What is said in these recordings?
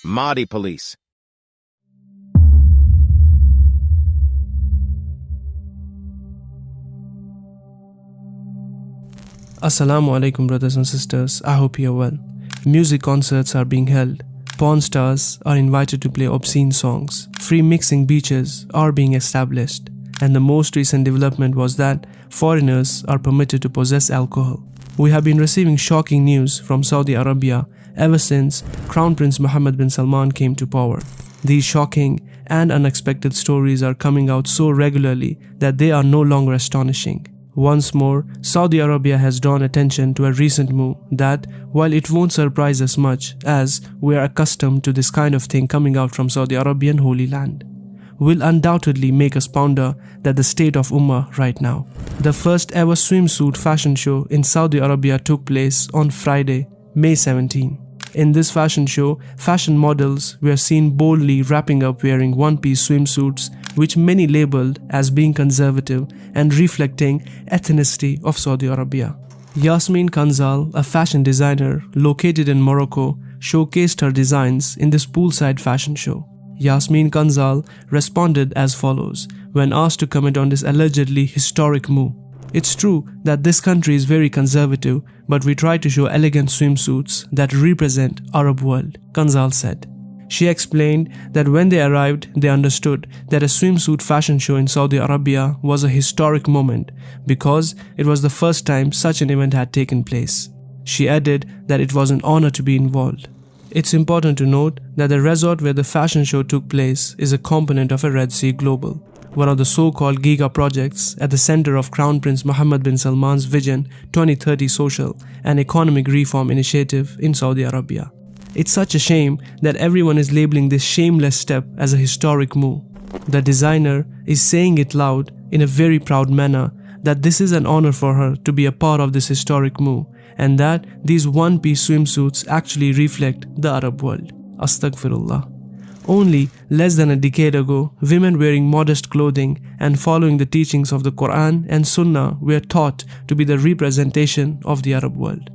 Mahdi police. Assalamu alaikum brothers and sisters, I hope you are well. Music concerts are being held, porn stars are invited to play obscene songs, free mixing beaches are being established, and the most recent development was that foreigners are permitted to possess alcohol. We have been receiving shocking news from Saudi Arabia ever since Crown Prince Mohammed bin Salman came to power. These shocking and unexpected stories are coming out so regularly that they are no longer astonishing. Once more, Saudi Arabia has drawn attention to a recent move that, while it won't surprise us much as we are accustomed to this kind of thing coming out from Saudi Arabian Holy Land, will undoubtedly make us ponder that the state of Ummah right now. The first ever swimsuit fashion show in Saudi Arabia took place on Friday, May 17. In this fashion show, fashion models were seen boldly wrapping up wearing one-piece swimsuits, which many labeled as being conservative and reflecting ethnicity of Saudi Arabia. Yasmin Kanzal, a fashion designer located in Morocco, showcased her designs in this poolside fashion show. Yasmin Kanzal responded as follows when asked to comment on this allegedly historic move. It's true that this country is very conservative, but we try to show elegant swimsuits that represent Arab world, Kanzal said. She explained that when they arrived, they understood that a swimsuit fashion show in Saudi Arabia was a historic moment because it was the first time such an event had taken place. She added that it was an honor to be involved. It's important to note that the resort where the fashion show took place is a component of a Red Sea Global, one of the so-called giga projects at the center of Crown Prince Mohammed bin Salman's Vision 2030 social and economic reform initiative in Saudi Arabia. It's such a shame that everyone is labeling this shameless step as a historic move. The designer is saying it loud in a very proud manner that this is an honor for her to be a part of this historic move and that these one-piece swimsuits actually reflect the Arab world. Astaghfirullah. Only less than a decade ago, women wearing modest clothing and following the teachings of the Quran and Sunnah were taught to be the representation of the Arab world.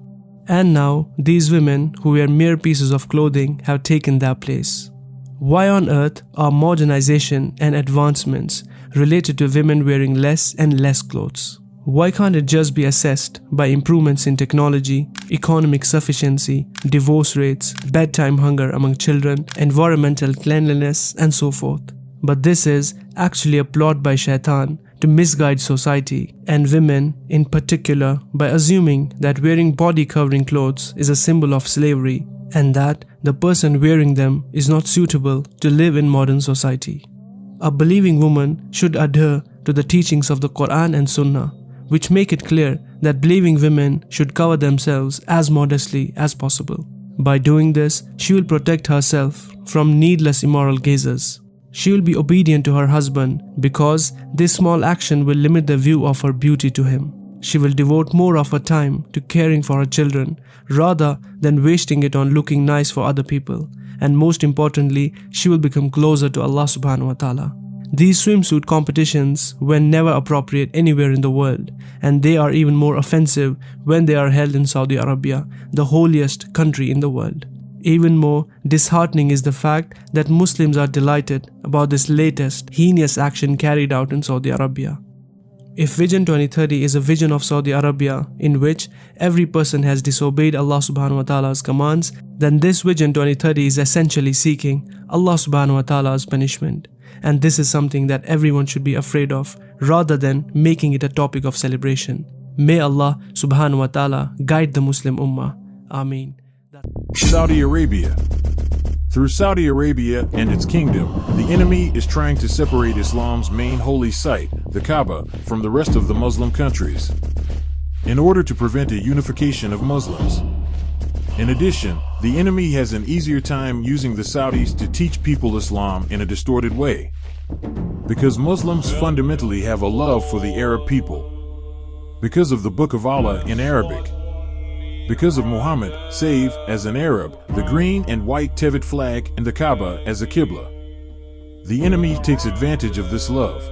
And now, these women who wear mere pieces of clothing have taken their place. Why on earth are modernization and advancements related to women wearing less and less clothes? Why can't it just be assessed by improvements in technology, economic sufficiency, divorce rates, bedtime hunger among children, environmental cleanliness, and so forth? But this is actually a plot by Shaitan to misguide society and women in particular by assuming that wearing body-covering clothes is a symbol of slavery and that the person wearing them is not suitable to live in modern society. A believing woman should adhere to the teachings of the Quran and Sunnah, which make it clear that believing women should cover themselves as modestly as possible. By doing this, she will protect herself from needless immoral gazers. She will be obedient to her husband because this small action will limit the view of her beauty to him. She will devote more of her time to caring for her children rather than wasting it on looking nice for other people. And most importantly, she will become closer to Allah subhanahu wa ta'ala. These swimsuit competitions were never appropriate anywhere in the world, and they are even more offensive when they are held in Saudi Arabia, the holiest country in the world. Even more disheartening is the fact that Muslims are delighted about this latest heinous action carried out in Saudi Arabia. If Vision 2030 is a vision of Saudi Arabia in which every person has disobeyed Allah subhanahu wa ta'ala's commands, then this Vision 2030 is essentially seeking Allah subhanahu wa ta'ala's punishment. And this is something that everyone should be afraid of rather than making it a topic of celebration. May Allah subhanahu wa ta'ala guide the Muslim Ummah. Ameen. Saudi Arabia. Through Saudi Arabia and its kingdom, the enemy is trying to separate Islam's main holy site, the Kaaba, from the rest of the Muslim countries, in order to prevent a unification of Muslims. In addition, the enemy has an easier time using the Saudis to teach people Islam in a distorted way, because Muslims fundamentally have a love for the Arab people, because of the Book of Allah in Arabic, because of Muhammad, save as an Arab, the green and white Tevit flag and the Kaaba as a Qibla. The enemy takes advantage of this love.